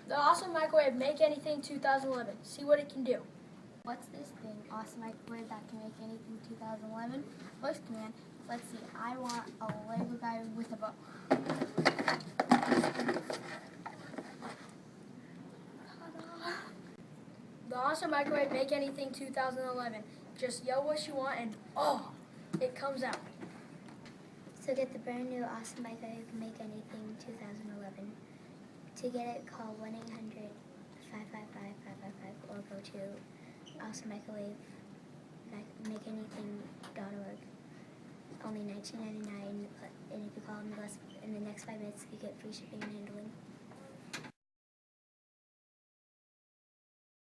The Awesome Microwave Make Anything 2011. See what it can do. What's this thing? Awesome microwave that can make anything 2011? Voice command. Let's see. I want a Lego guy with a bow. The Awesome Microwave Make Anything 2011. Just yell what you want and oh, it comes out. So get the brand new Awesome Microwave Make Anything 2011. To get it, call 1-800-555-555 or go to awesomemicrowave.makeanything.org. Only $19.99, and if you call in the next 5 minutes, you get free shipping and handling.